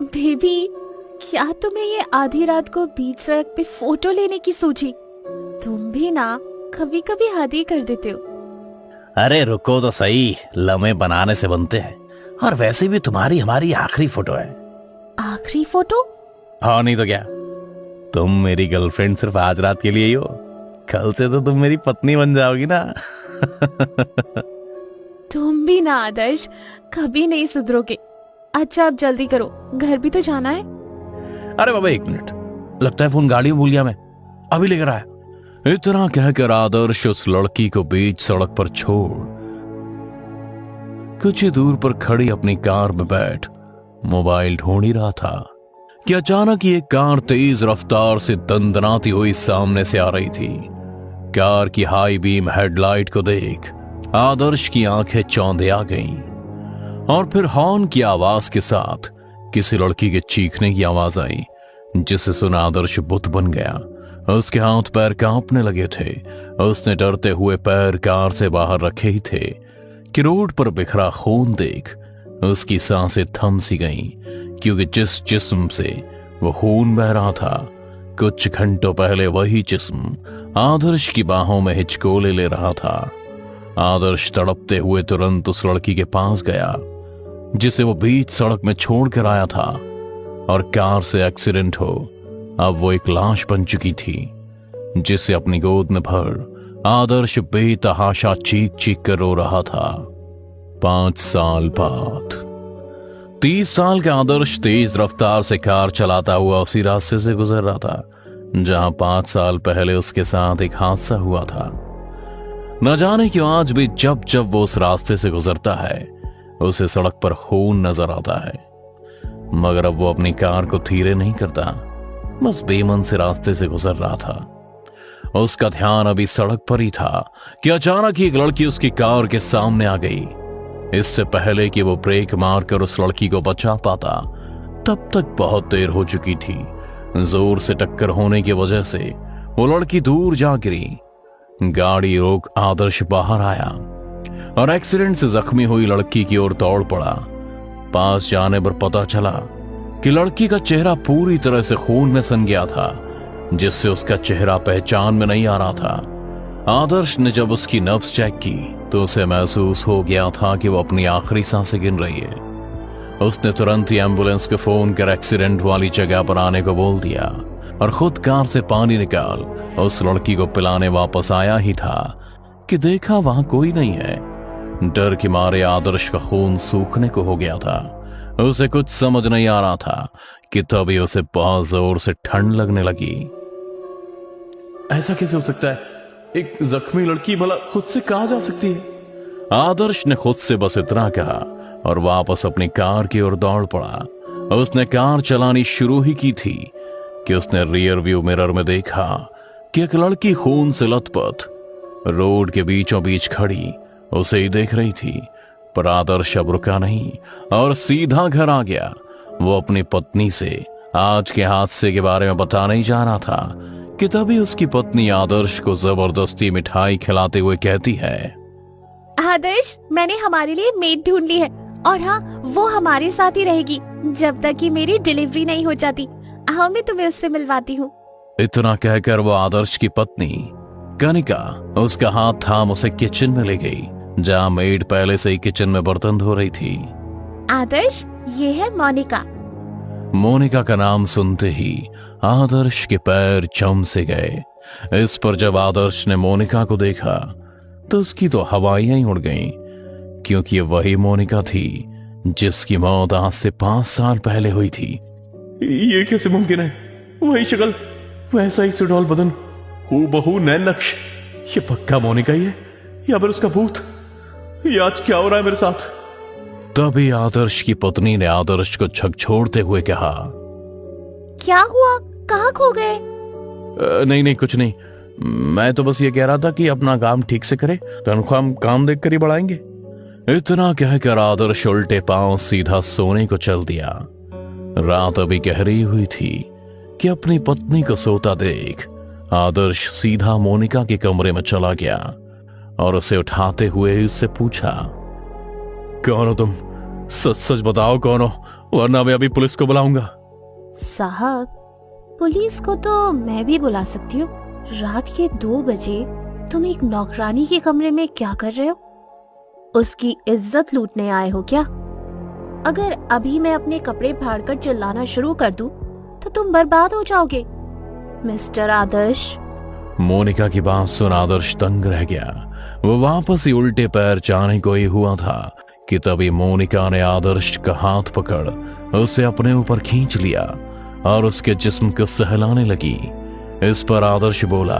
Baby, क्या तुम्हें ये आधी रात को बीच सड़क पे फोटो लेने की सूझी? तुम भी ना कभी कभी हद ही कर देते हो। अरे रुको तो सही, लम्हे बनाने से बनते हैं। और वैसे भी तुम्हारी हमारी आखिरी फोटो है। आखिरी फोटो? हाँ नहीं तो क्या, तुम मेरी गर्लफ्रेंड सिर्फ आज रात के लिए ही हो। कल से तो तुम मेरी पत्नी बन जाओगी ना। तुम भी ना आदर्श, कभी नहीं सुधरोगे। अच्छा अब जल्दी करो, घर भी तो जाना है। अरे बाबा एक मिनट, लगता है फोन गाड़ी में भूल गया मैं, अभी लेकर आया। इतना कहकर आदर्श उस लड़की को बीच सड़क पर छोड़ कुछ ही दूर पर खड़ी अपनी कार में बैठ मोबाइल ढूंढ ही रहा था कि अचानक ही एक कार तेज रफ्तार से दंदनाती हुई सामने से आ रही थी। कार की हाई बीम हेडलाइट को देख आदर्श की आंखें चौंधे आ गईं और फिर हॉर्न की आवाज के साथ किसी लड़की के चीखने की आवाज आई, जिसे सुन आदर्श बुत बन गया। उसके हाथ पैर कांपने लगे थे। उसने डरते हुए पैर कार से बाहर रखे ही थे कि रोड पर बिखरा खून देख उसकी सांसें थम सी गईं, क्योंकि जिस जिस्म से वो खून बह रहा था कुछ घंटों पहले वही जिस्म आदर्श की बाहों में हिचकोले ले रहा था। आदर्श तड़पते हुए तुरंत उस लड़की के पास गया जिसे वो बीच सड़क में छोड़ कर आया था, और कार से एक्सीडेंट हो अब वो एक लाश बन चुकी थी, जिसे अपनी गोद में भर आदर्श बेतहाशा चीख चीख कर रो रहा था। 5 साल बाद 30 साल का आदर्श तेज रफ्तार से कार चलाता हुआ उसी रास्ते से गुजर रहा था जहां 5 साल पहले उसके साथ एक हादसा हुआ था। न जाने क्यों आज भी जब जब वो उस रास्ते से गुजरता है उसे सड़क पर खून नजर आता है, मगर अब वो अपनी कार को धीरे नहीं करता, बस बेमन से रास्ते से गुजर रहा था। उसका ध्यान अभी सड़क पर ही था कि अचानक ही एक लड़की उसकी कार के सामने आ गई। इससे पहले कि वो ब्रेक मारकर उस लड़की को बचा पाता तब तक बहुत देर हो चुकी थी। जोर से टक्कर होने की वजह से वो लड़की दूर जा गिरी। गाड़ी रोक आदर्श बाहर आया और एक्सीडेंट से जख्मी हुई लड़की की ओर दौड़ पड़ा। पास जाने पर पता चला कि लड़की का चेहरा पूरी तरह से खून में सन गया था, जिससे उसका चेहरा पहचान में नहीं आ रहा था। आदर्श ने जब उसकी नब्ज चेक की तो उसे महसूस हो गया था कि वो अपनी आखिरी सांसें गिन रही है। उसने तुरंत ही एम्बुलेंस को फोन कर एक्सीडेंट वाली जगह पर आने को बोल दिया और खुद कार से पानी निकाल उस लड़की को पिलाने वापस आया ही था कि देखा वहां कोई नहीं है। डर के मारे आदर्श का खून सूखने को हो गया था। उसे कुछ समझ नहीं आ रहा था कि तभी उसे बहुत जोर से ठंड लगने लगी। ऐसा कैसे हो सकता है? एक जख्मी लड़की भला खुद से कहां जा सकती है? आदर्श ने खुद से बस इतना कहा और वापस अपनी कार की ओर दौड़ पड़ा। उसने कार चलानी शुरू ही की थी कि उसने रियर व्यू मिरर में देखा कि एक लड़की खून से लथपथ रोड के बीचों बीच खड़ी उसे ही देख रही थी। पर आदर्श अब रुका नहीं और सीधा घर आ गया। वो अपनी पत्नी से आज के हादसे के बारे में बताने ही जा रहा था कि तभी उसकी पत्नी आदर्श को जबरदस्ती मिठाई खिलाते हुए कहती है, आदर्श, मैंने हमारे लिए मेड ढूंढ ली है और हाँ, वो हमारे साथ ही रहेगी जब तक कि मेरी डिलीवरी नहीं हो जाती। आओ मैं तुम्हें उससे मिलवाती हूँ। इतना कहकर वो आदर्श की पत्नी कनिका उसका हाथ थाम उसे किचन में ले गई, जहां मेड पहले से ही किचन में बर्तन धो रही थी। आदर्श, ये है मोनिका। मोनिका का नाम सुनते ही आदर्श के पैर जम से गए। इस पर जब आदर्श ने मोनिका को देखा तो उसकी तो हवाइयां ही उड़ गईं, क्योंकि ये वही मोनिका थी जिसकी मौत आज से 5 साल पहले हुई थी। ये कैसे मुमकिन है? वही शक्ल, वैसा ही सुडौल बदन, हूबहू नैन नक्श। ये पक्का मोनिका ही है या फिर उसका भूत? ये आज क्या हो रहा है मेरे साथ? तभी आदर्श की पत्नी ने आदर्श को झकझोरते हुए कहा, क्या हुआ? कहाँ खो गए? नहीं कुछ नहीं, मैं तो बस ये कह रहा था कि अपना काम ठीक से करे, तनख्वाह हम काम देख कर ही बढ़ाएंगे। इतना कहकर आदर्श उल्टे पांव सीधा सोने को चल दिया। रात अभी गहरी हुई थी कि अपनी पत्नी को सोता देख आदर्श सीधा मोनिका के कमरे में चला गया और उसे उठाते हुए उससे पूछा, कौन हो तुम? सच सच बताओ, कौन हो? वरना मैं अभी पुलिस को बुलाऊंगा। साहब, पुलिस को तो मैं भी बुला सकती हूँ। रात के 2 बजे तुम एक नौकरानी के कमरे में क्या कर रहे हो? उसकी इज्जत लूटने आए हो क्या? अगर अभी मैं अपने कपड़े फाड़कर चिल्लाना शुरू कर दूं, तो तुम बर्बाद हो जाओगे मिस्टर आदर्श। मोनिका की बात सुन आदर्श दंग रह गया। वो वापस ही उल्टे पैर जाने को ही हुआ था कि तभी मोनिका ने आदर्श का हाथ पकड़ उसे अपने ऊपर खींच लिया और उसके जिस्म को सहलाने लगी। इस पर आदर्श बोला,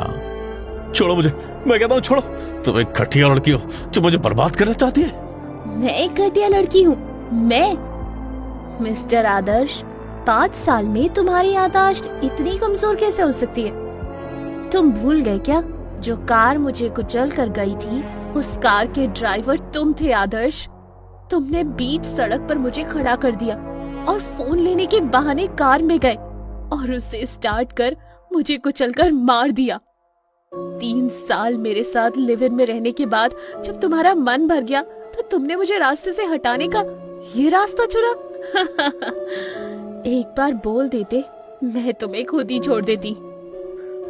छोड़ो मुझे, मैं कहता हूँ छोड़ो। तुम एक घटिया लड़की हो जो मुझे बर्बाद करना चाहती है। मैं एक घटिया लड़की हूँ? मैं? मिस्टर आदर्श, 5 साल में तुम्हारी याददाश्त इतनी कमजोर कैसे हो सकती है? तुम भूल गए क्या? जो कार मुझे कुचल कर गई थी, उस कार के ड्राइवर तुम थे आदर्श। तुमने बीच सड़क पर मुझे खड़ा कर दिया और फोन लेने के बहाने कार में गए और उसे स्टार्ट कर मुझे कुचलकर मार दिया। 3 साल मेरे साथ लिव इन में रहने के बाद जब तुम्हारा मन भर गया तो तुमने मुझे रास्ते से हटाने का ये रास्ता चुना। एक बार बोल देते, मैं तुम्हें खुद ही छोड़ देती।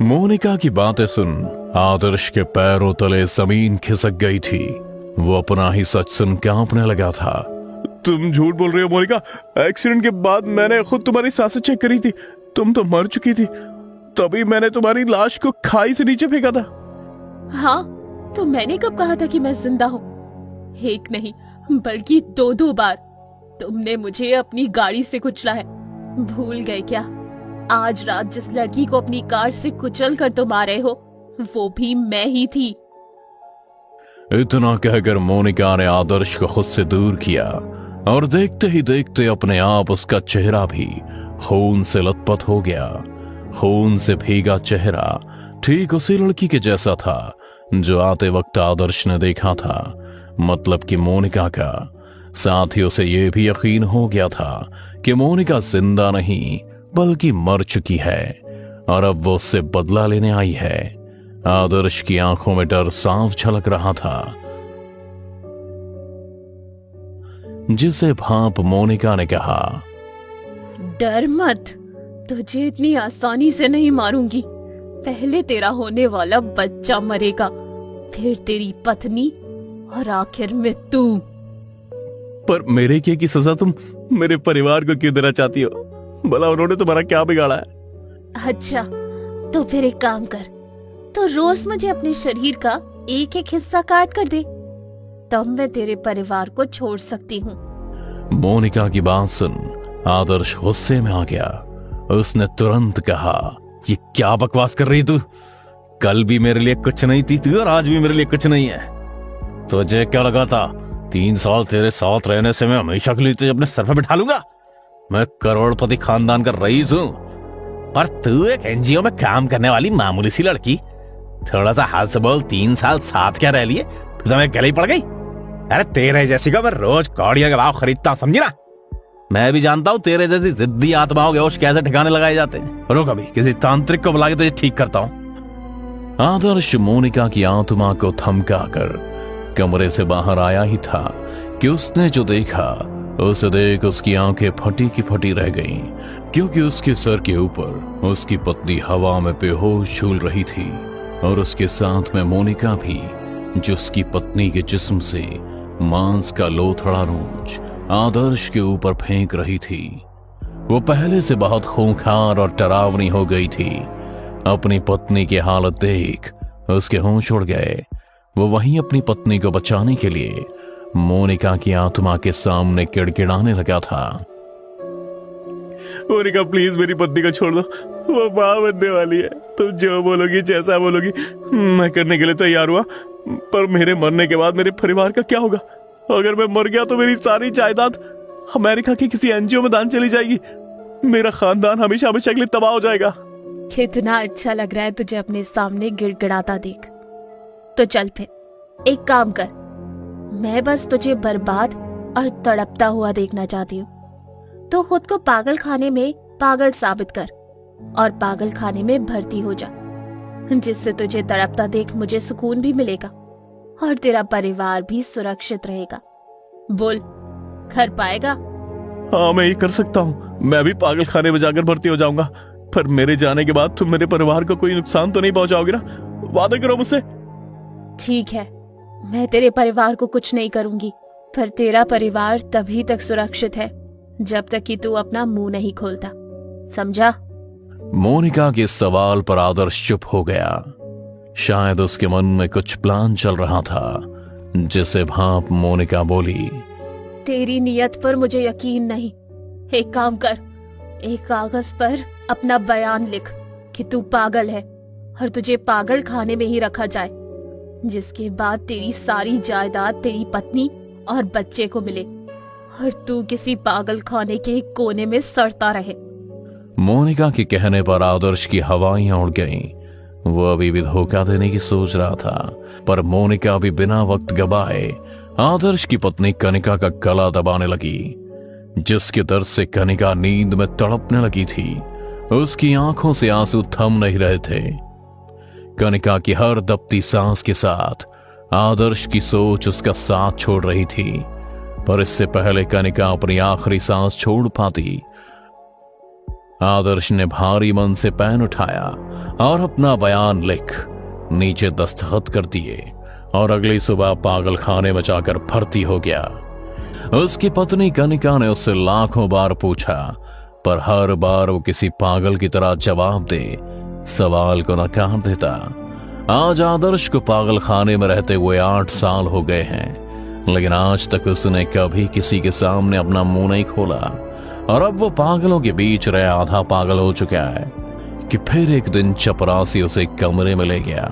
मोनिका की बातें सुन आदर्श के पैरों तले जमीन खिसक गई थी। वो अपना ही सच सुन कांपने लगा था। तुम झूठ बोल रहे हो मोनिका। एक्सीडेंट के बाद मैंने खुद तुम्हारी सांसें चेक करी थी। तुम तो मर चुकी थी। तभी मैंने तुम्हारी लाश को खाई से नीचे फेंका था। हाँ, तो मैंने कब कहा था कि मैं जिंदा हूँ? एक नहीं बल्कि 2 बार तुमने मुझे अपनी गाड़ी से कुचला है। भूल गए क्या? आज रात जिस लड़की को अपनी कार से कुचल कर तुम आ रहे हो, वो भी मैं ही थी। इतना कहकर मोनिका ने आदर्श को खुद से दूर किया और देखते ही देखते अपने आप उसका चेहरा भी खून से लथपथ हो गया। खून से भीगा चेहरा ठीक उसी लड़की के जैसा था जो आते वक्त आदर्श ने देखा था, मतलब कि मोनिका का। साथ ही उसे यह भी यकीन हो गया था कि मोनिका जिंदा नहीं बल्कि मर चुकी है और अब वो उससे बदला लेने आई है। आदर्श की आंखों में डर साफ झलक रहा था, जिसे भांप मोनिका ने कहा, डर मत, तुझे इतनी आसानी से नहीं मारूंगी। पहले तेरा होने वाला बच्चा मरेगा, फिर तेरी पत्नी और आखिर में तू। पर मेरे किए की सजा तुम मेरे परिवार को क्यों देना चाहती हो? भला उन्होंने तुम्हारा क्या बिगाड़ा है? अच्छा, तो फिर एक काम कर, तो रोज मुझे अपने शरीर का एक हिस्सा काट कर दे, तब मैं तेरे परिवार को छोड़ सकती हूँ। मोनिका की बात सुन आदर्श गुस्से में आ गया। उसने तुरंत कहा, ये क्या बकवास कर रही तू? कल भी मेरे लिए कुछ नहीं थी तू और आज भी मेरे लिए कुछ नहीं है। तुझे क्या लगा था 3 साल तेरे साथ रहने से मैं हमेशा के लिए तुझे अपने सर पर बिठा लूंगा? मैं करोड़पति खानदान का रईस हूं और तू एक एनजीओ में काम करने वाली मामूली सी लड़की। थोड़ा सा हाथ से बोल, 3 साल साथ क्या रह लिए? तू तो मैं गले ही पड़ गई। अरे तेरे जैसी का मैं रोज कौड़ियों के भाव खरीदता हूं, समझी ना? मैं भी जानता हूं तेरे जैसी जिद्दी आत्माओं के होश कैसे ठिकाने लगाए जाते हैं। रुक अभी किसी तांत्रिक को बुला के तुझे ठीक करता हूं। आदर्श मोनिका की आत्मा को थमका कर कमरे से बाहर आया ही था कि उसने जो देखा उसे देख उसकी आंखें फटी की फटी रह गईं, क्योंकि उसके सर के ऊपर उसकी पत्नी हवा में बेहोश झूल रही थी और उसके साथ में मोनिका भी, जो उसकी पत्नी के जिस्म से मांस का लोथड़ा नोच आदर्श के ऊपर फेंक रही थी। वो पहले से बहुत खूंखार और डरावनी हो गई थी। अपनी पत्नी की हालत देख उसके होश उड़ गए। वो वहीं अपनी पत्नी को बचाने के लिए मोनिका की आत्मा के सामने किड़किड़ाने लगा था। मोनिका प्लीज मेरी पत्नी को छोड़ दो, वो मां बनने वाली है। तुम जो बोलोगी, जैसा बोलोगी, मैं करने के लिए तैयार हुआ। पर मेरे मरने के बाद मेरे परिवार का क्या होगा? अगर मैं मर गया तो मेरी सारी जायदाद अमेरिका के किसी एनजीओ में दान चली जाएगी। मेरा खानदान हमेशा हमेशा के लिए तबाह हो जाएगा। कितना अच्छा लग रहा है तुझे अपने सामने गिड़गिड़ाता देख। तो चल फिर एक काम कर, मैं बस तुझे बर्बाद और तड़पता हुआ देखना चाहती हूँ। तो खुद को पागल खाने में पागल साबित कर और पागल खाने में भर्ती हो जा, जिससे तुझे तड़पता देख मुझे सुकून भी मिलेगा और तेरा परिवार भी सुरक्षित रहेगा। बोल, कर पाएगा? हाँ मैं ये कर सकता हूँ, मैं भी पागल खाने में जाकर भर्ती हो जाऊंगा, पर मेरे जाने के बाद तुम मेरे परिवार को कोई नुकसान तो नहीं पहुंचाओगे ना? वादा करो मुझसे। ठीक है, मैं तेरे परिवार को कुछ नहीं करूंगी, पर तेरा परिवार तभी तक सुरक्षित है जब तक कि तू अपना मुंह नहीं खोलता, समझा? मोनिका के सवाल पर आदर्श चुप हो गया। शायद उसके मन में कुछ प्लान चल रहा था, जिसे भांप मोनिका बोली, तेरी नियत पर मुझे यकीन नहीं। एक काम कर, एक कागज पर अपना बयान लिख कि तू पागल है और तुझे पागल खाने में ही रखा जाए, जिसके बाद तेरी सारी जायदाद तेरी पत्नी और बच्चे को मिले और तू किसी पागल खाने के एक कोने में सड़ता रहे। मोनिका के कहने पर आदर्श की हवाइयां उड़ गईं। वो अभी भी धोखा देने की सोच रहा था, पर मोनिका भी बिना वक्त गवाए आदर्श की पत्नी कनिका का गला दबाने लगी, जिसके दर्द से कनिका नींद में तड़पने लगी थी। उसकी आंखों से आंसू थम नहीं रहे थे। कनिका की हर दबती सांस के साथ आदर्श की सोच उसका साथ छोड़ रही थी, पर इससे पहले कनिका अपनी आखिरी सांस छोड़ पाती, आदर्श ने भारी मन से पेन उठाया और अपना बयान लिख नीचे दस्तखत कर दिए और अगली सुबह पागल खाने में जाकर भर्ती हो गया। उसकी पत्नी कनिका ने उससे लाखों बार पूछा, पर हर बार वो किसी पागल की तरह जवाब दे सवाल को नकार देता। आज आदर्श को पागल खाने में रहते हुए 8 साल हो गए हैं, लेकिन आज तक उसने कभी किसी के सामने अपना मुंह नहीं खोला, और अब वो पागलों के बीच रहे आधा पागल हो चुका है कि फिर एक दिन चपरासी उसे कमरे में ले गया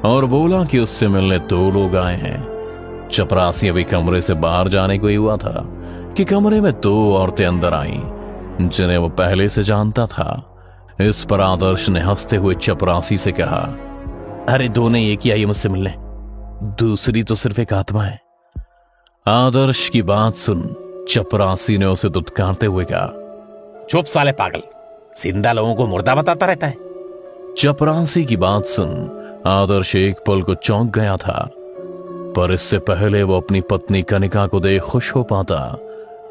और बोला कि उससे मिलने 2 लोग आए हैं। चपरासी अभी कमरे से बाहर जाने को ही हुआ था कि कमरे में 2 औरतें अंदर आईं, जिन्हें वो पहले से जानता था। इस पर आदर्श ने हंसते हुए चपरासी से कहा, अरे 2 ने एक ही आई मुझसे मिलने, दूसरी तो सिर्फ एक आत्मा है। आदर्श की बात सुन चपरासी ने उसे दुत्कारते हुए कहा, चुप साले पागल, जिंदा लोगों को मुर्दा बताता रहता है। चपरासी की बात सुन आदर्श एक पल को चौंक गया था, पर इससे पहले वो अपनी पत्नी कनिका को देख खुश हो पाता,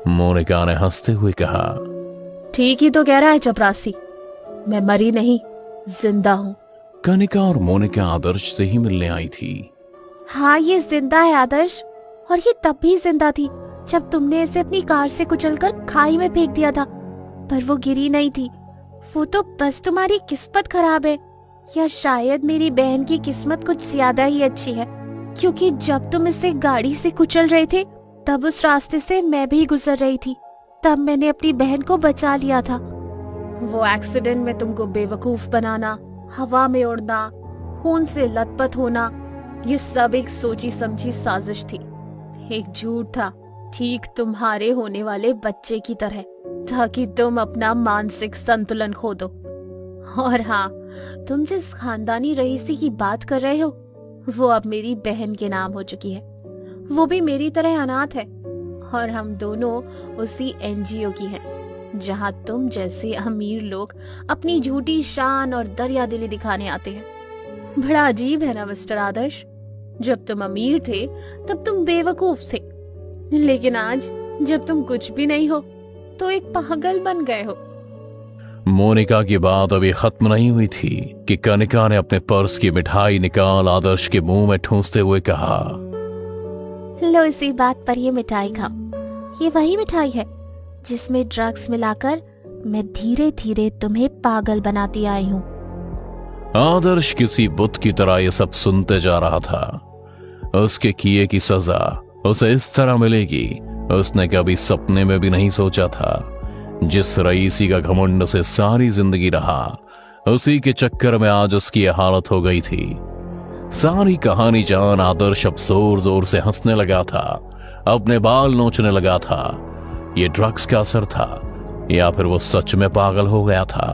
मोनिका ने हंसते हुए कहा, ठीक ही तो कह रहा है चपरासी, मैं मरी नहीं, जिंदा हूँ। कनिका और मोनिका आदर्श से ही मिलने आई थी। हाँ ये जिंदा है आदर्श, और ये तब भी जिंदा थी जब तुमने इसे अपनी कार से कुचलकर खाई में फेंक दिया था, पर वो गिरी नहीं थी। वो तो बस तुम्हारी किस्मत खराब है, या शायद मेरी बहन की किस्मत कुछ ज्यादा ही अच्छी है, क्योंकि जब तुम इसे गाड़ी से कुचल रहे थे तब उस रास्ते से मैं भी गुजर रही थी, तब मैंने अपनी बहन को बचा लिया था। वो एक्सीडेंट में तुमको बेवकूफ बनाना, हवा में उड़ना, खून से लथपथ होना, ये सब एक सोची समझी साजिश थी, एक झूठ था, ठीक तुम्हारे होने वाले बच्चे की तरह, ताकि तुम अपना मानसिक संतुलन खो दो। और हाँ, तुम जिस खानदानी रईसी की बात कर रहे हो, वो अब मेरी बहन के नाम हो चुकी है। वो भी मेरी तरह अनाथ है, और हम दोनों उसी एनजीओ की हैं, जहाँ तुम जैसे अमीर लोग अपनी झूठी शान और दरियादिली दिखाने आते हैं। बड़ा अजीब है ना मिस्टर आदर्श, जब तुम अमीर थे तब तुम बेवकूफ थे, लेकिन आज जब तुम कुछ भी नहीं हो तो एक पागल बन गए हो। मोनिका की बात अभी खत्म नहीं हुई थी कि कनिका ने अपने पर्स की मिठाई निकाल आदर्श के मुंह में ठूंसते हुए कहा, लो इसी बात पर ये मिठाई खाओ। ये वही मिठाई है जिसमें ड्रग्स मिलाकर मैं धीरे धीरे तुम्हें पागल बनाती आई हूँ। आदर्श किसी बुत की तरह ये सब सुनते जा रहा था। उसके किए की सजा उसे इस तरह मिलेगी उसने कभी सपने में भी नहीं सोचा था। जिस रईसी का घमंड से सारी जिंदगी रहा, उसी के चक्कर में आज उसकी यह हालत हो गई थी। सारी कहानी जान आदर्श अब जोर जोर से हंसने लगा था, अपने बाल नोचने लगा था। ये ड्रग्स का असर था या फिर वो सच में पागल हो गया था,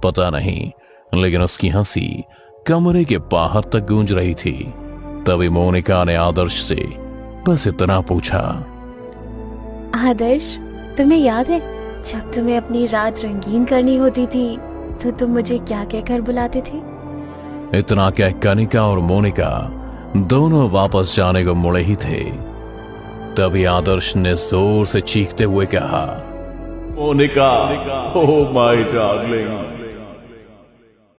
पता नहीं, लेकिन उसकी हंसी कमरे के बाहर तक गूंज रही थी। तभी मोनिका ने आदर्श से बस इतना पूछा, आदर्श तुम्हें याद है जब तुम्हें अपनी रात रंगीन करनी होती थी तो तुम मुझे क्या कहकर बुलाते थे? इतना कह कनिका और मोनिका दोनों वापस जाने को मुड़े ही थे। तभी आदर्श ने जोर से चीखते हुए कहा, मोनिका, oh my darling.